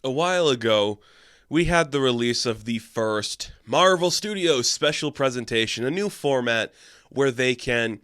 A while ago, we had the release of the first Marvel Studios special presentation, a new format where they can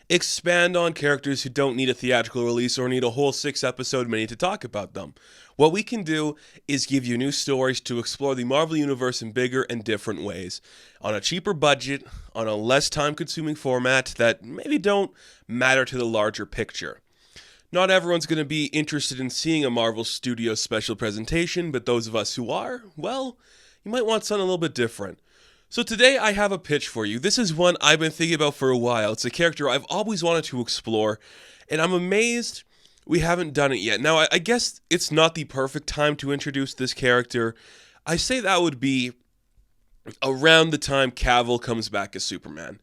expand on characters who don't need a theatrical release or need a whole 6 episode mini to talk about them. What we can do is give you new stories to explore the Marvel Universe in bigger and different ways, on a cheaper budget, on a less time consuming format that maybe don't matter to the larger picture. Not everyone's going to be interested in seeing a Marvel Studios special presentation, but those of us who are, well, you might want something a little bit different. So today I have a pitch for you. This is one I've been thinking about for a while. It's a character I've always wanted to explore, and I'm amazed we haven't done it yet. Now, I guess it's not the perfect time to introduce this character. I say that would be around the time Cavill comes back as Superman.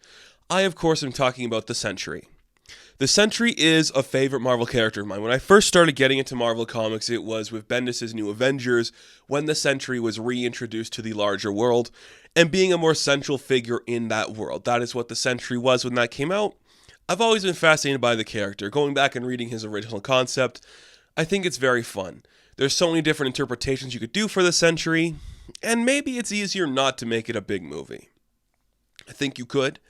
I, of course, am talking about the Sentry. The Sentry is a favorite Marvel character of mine. When I first started getting into Marvel Comics, it was with Bendis' New Avengers, when the Sentry was reintroduced to the larger world, and being a more central figure in that world. That is what the Sentry was when that came out. I've always been fascinated by the character. Going back and reading his original concept, I think it's very fun. There's so many different interpretations you could do for the Sentry, and maybe it's easier not to make it a big movie. I think you could.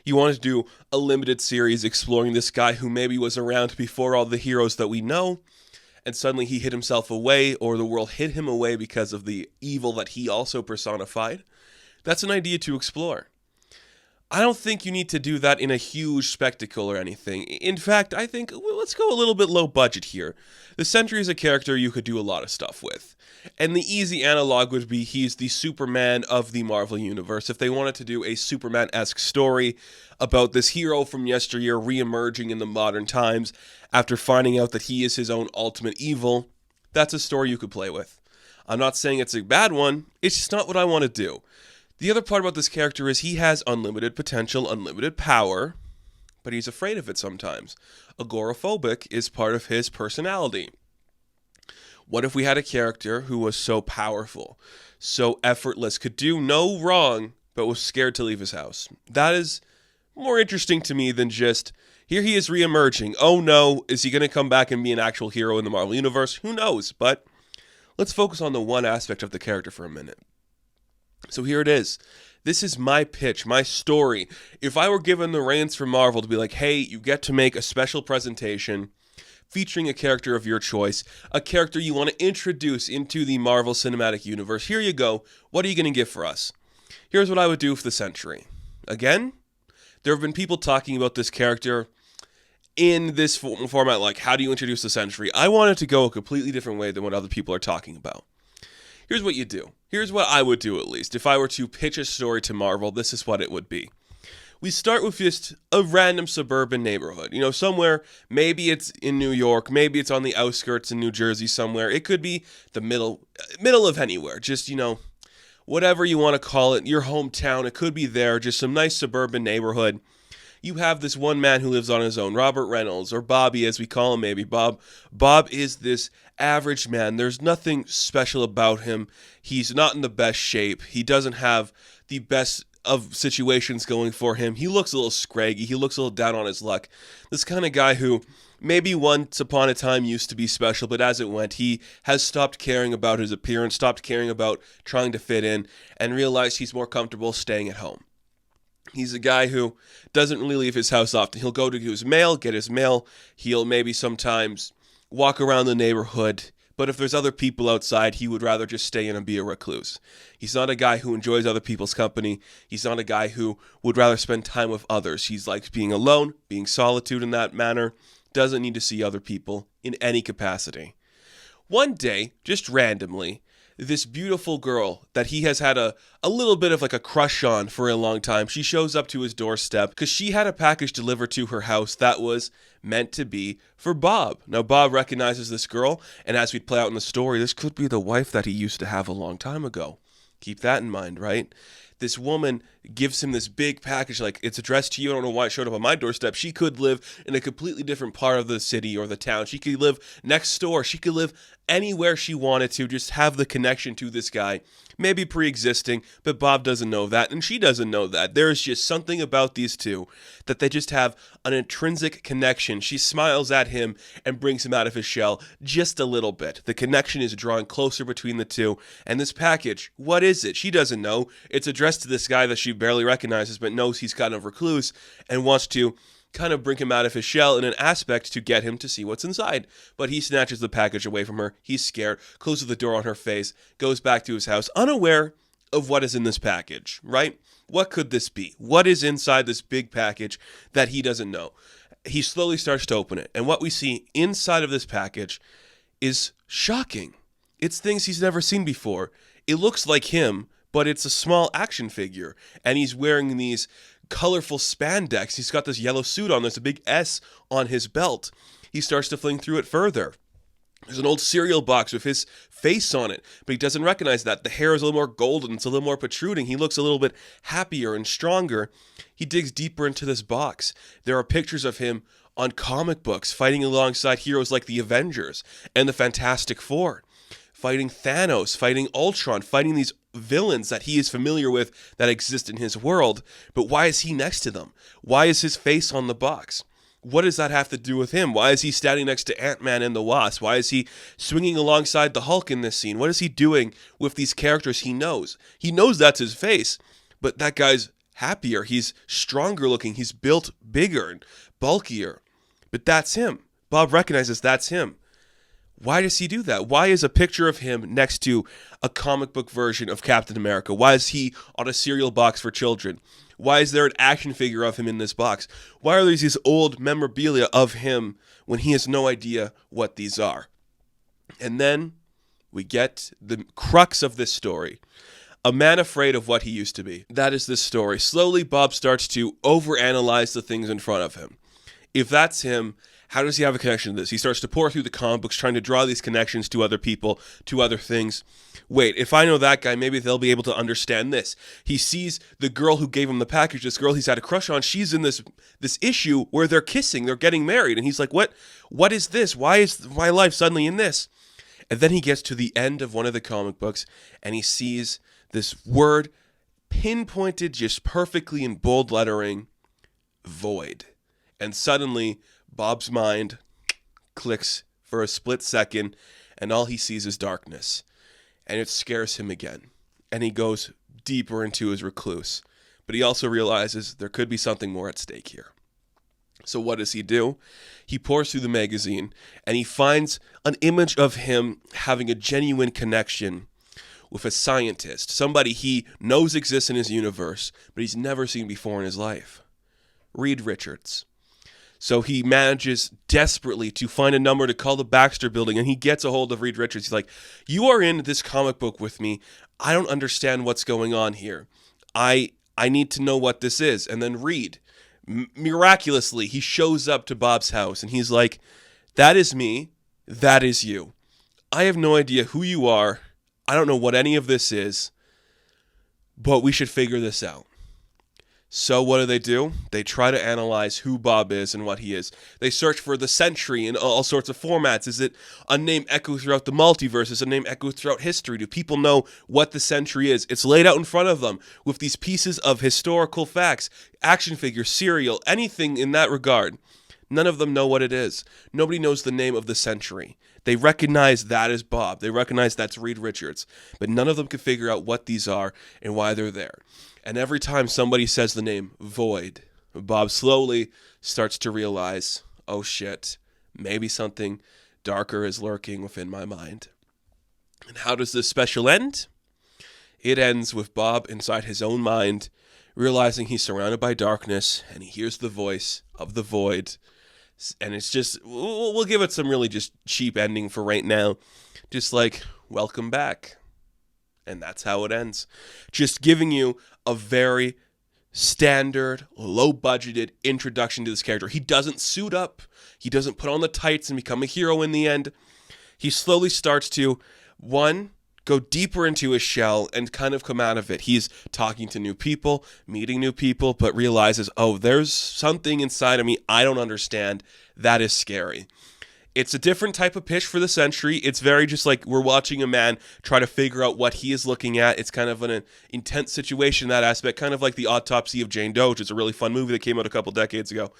You wanted to do a limited series exploring this guy who maybe was around before all the heroes that we know, and suddenly he hid himself away, or the world hid him away because of the evil that he also personified. That's an idea to explore. I don't think you need to do that in a huge spectacle or anything. In fact, I think let's go a little bit low budget here. The Sentry is a character you could do a lot of stuff with. And the easy analog would be he's the Superman of the Marvel Universe. If they wanted to do a Superman-esque story about this hero from yesteryear re-emerging in the modern times after finding out that he is his own ultimate evil, that's a story you could play with. I'm not saying it's a bad one, it's just not what I want to do. The other part about this character is he has unlimited potential, unlimited power, but he's afraid of it sometimes. Agoraphobic is part of his personality. What if we had a character who was so powerful, so effortless, could do no wrong, but was scared to leave his house? That is more interesting to me than just, here he is re-emerging. Oh no, is he going to come back and be an actual hero in the Marvel Universe? Who knows? But let's focus on the one aspect of the character for a minute. So here it is. This is my pitch, my story. If I were given the reins from Marvel to be like, hey, you get to make a special presentation featuring a character of your choice, a character you want to introduce into the Marvel Cinematic Universe, here you go. What are you going to give for us? Here's what I would do for the Sentry. Again, there have been people talking about this character in this format, like, how do you introduce the Sentry? I wanted to go a completely different way than what other people are talking about. Here's what you do. Here's what I would do, at least. If I were to pitch a story to Marvel, this is what it would be. We start with just a random suburban neighborhood. You know, somewhere, maybe it's in New York, maybe it's on the outskirts in New Jersey somewhere. It could be the middle of anywhere. Just, whatever you want to call it, your hometown. It could be there, just some nice suburban neighborhood. You have this one man who lives on his own, Robert Reynolds, or Bobby as we call him maybe. Bob is this average man. There's nothing special about him. He's not in the best shape. He doesn't have the best of situations going for him. He looks a little scraggy. He looks a little down on his luck. This kind of guy who maybe once upon a time used to be special, but as it went, he has stopped caring about his appearance, stopped caring about trying to fit in, and realized he's more comfortable staying at home. He's a guy who doesn't really leave his house often. He'll go to his mail, get his mail. He'll maybe sometimes walk around the neighborhood. But if there's other people outside, he would rather just stay in and be a recluse. He's not a guy who enjoys other people's company. He's not a guy who would rather spend time with others. He's like being alone, being solitude in that manner. Doesn't need to see other people in any capacity. One day, just randomly, this beautiful girl that he has had a little bit of like a crush on for a long time, she shows up to his doorstep because she had a package delivered to her house that was meant to be for Bob. Now, Bob recognizes this girl, and as we play out in the story, this could be the wife that he used to have a long time ago. Keep that in mind, right? this woman gives him this big package, like, it's addressed to you. I don't know why it showed up on my doorstep. She could live in a completely different part of the city or the town. She could live next door. She could live anywhere she wanted to, just have the connection to this guy. Maybe pre-existing, but Bob doesn't know that, and she doesn't know that. There's just something about these two that they just have an intrinsic connection. She smiles at him and brings him out of his shell just a little bit. The connection is drawing closer between the two, and this package, what is it? She doesn't know. It's addressed to this guy that she barely recognizes, but knows he's kind of recluse and wants to kind of bring him out of his shell in an aspect to get him to see what's inside. But he snatches the package away from her. He's scared, closes the door on her face, goes back to his house, unaware of what is in this package, right? What could this be? What is inside this big package that he doesn't know? He slowly starts to open it, and what we see inside of this package is shocking. It's things he's never seen before. It looks like him, but it's a small action figure, and he's wearing these colorful spandex. He's got this yellow suit on. There's a big S on his belt. He starts to fling through it further. There's an old cereal box with his face on it, but he doesn't recognize that. The hair is a little more golden. It's a little more protruding. He looks a little bit happier and stronger. He digs deeper into this box. There are pictures of him on comic books fighting alongside heroes like the Avengers and the Fantastic Four, fighting Thanos, fighting Ultron, fighting these villains that he is familiar with that exist in his world. But why is he next to them? Why is his face on the box? What does that have to do with him? Why is he standing next to Ant-Man and the Wasp? Why is he swinging alongside the Hulk in this scene? What is he doing with these characters he knows? He knows that's his face, but that guy's happier. He's stronger looking. He's built bigger and bulkier. But that's him. Bob recognizes that's him. Why does he do that? Why is a picture of him next to a comic book version of Captain America? Why is he on a cereal box for children? Why is there an action figure of him in this box? Why are there these old memorabilia of him when he has no idea what these are? And then we get the crux of this story. A man afraid of what he used to be. That is this story. Slowly, Bob starts to overanalyze the things in front of him. If that's him, how does he have a connection to this? He starts to pour through the comic books, trying to draw these connections to other people, to other things. Wait, if I know that guy, maybe they'll be able to understand this. He sees the girl who gave him the package, this girl he's had a crush on. She's in this issue where they're kissing, they're getting married. And he's like, what is this? Why is my life suddenly in this? And then he gets to the end of one of the comic books, and he sees this word pinpointed just perfectly in bold lettering, void. And suddenly, Bob's mind clicks for a split second, and all he sees is darkness. And it scares him again. And he goes deeper into his recluse. But he also realizes there could be something more at stake here. So what does he do? He pours through the magazine, and he finds an image of him having a genuine connection with a scientist, somebody he knows exists in his universe, but he's never seen before in his life. Reed Richards. So he manages desperately to find a number to call the Baxter Building, and he gets a hold of Reed Richards. He's like, you are in this comic book with me. I don't understand what's going on here. I need to know what this is. And then Reed, miraculously, he shows up to Bob's house, and he's like, that is me. That is you. I have no idea who you are. I don't know what any of this is, but we should figure this out. So what do? They try to analyze who Bob is and what he is. They search for the Sentry in all sorts of formats. Is it a name echoed throughout the multiverse? Is it a name echoed throughout history? Do people know what the Sentry is? It's laid out in front of them with these pieces of historical facts, action figures, cereal, anything in that regard. None of them know what it is. Nobody knows the name of the Sentry. They recognize that as Bob. They recognize that's Reed Richards. But none of them can figure out what these are and why they're there. And every time somebody says the name Void, Bob slowly starts to realize, oh shit, maybe something darker is lurking within my mind. And how does this special end? It ends with Bob inside his own mind, realizing he's surrounded by darkness, and he hears the voice of the Void. And it's just, we'll give it some really just cheap ending for right now. Just like, welcome back. And that's how it ends. Just giving you a very standard, low-budgeted introduction to this character. He doesn't suit up. He doesn't put on the tights and become a hero in the end. He slowly starts to, one, go deeper into his shell and kind of come out of it. He's talking to new people, meeting new people, but realizes, oh, there's something inside of me I don't understand. That is scary. It's a different type of pitch for the Sentry. It's very just like we're watching a man try to figure out what he is looking at. It's kind of an intense situation in that aspect, kind of like The Autopsy of Jane Doe, which is a really fun movie that came out a couple decades ago.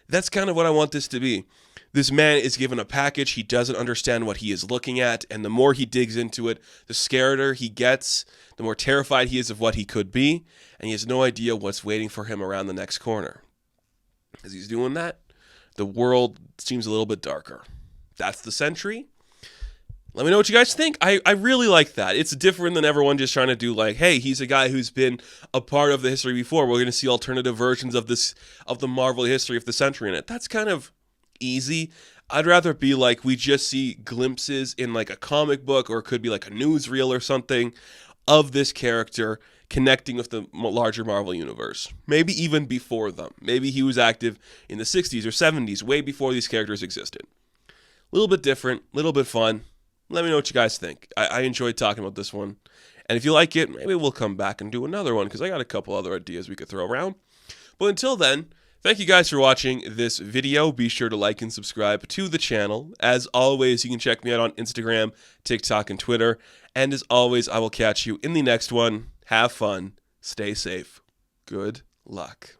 That's kind of what I want this to be. This man is given a package. He doesn't understand what he is looking at, and the more he digs into it, the scarier he gets, the more terrified he is of what he could be, and he has no idea what's waiting for him around the next corner. As he's doing that, the world seems a little bit darker. That's the Sentry. Let me know what you guys think. I really like that. It's different than everyone just trying to do like, hey, he's a guy who's been a part of the history before. We're going to see alternative versions of the Marvel history of the Sentry in it. That's kind of easy. I'd rather be like we just see glimpses in like a comic book, or it could be like a newsreel or something of this character connecting with the larger Marvel universe. Maybe even before them. Maybe he was active in the 60s or 70s, way before these characters existed. A little bit different, a little bit fun. Let me know what you guys think. I enjoyed talking about this one. And if you like it, maybe we'll come back and do another one, because I got a couple other ideas we could throw around. But until then, thank you guys for watching this video. Be sure to like and subscribe to the channel. As always, you can check me out on Instagram, TikTok, and Twitter. And as always, I will catch you in the next one. Have fun. Stay safe. Good luck.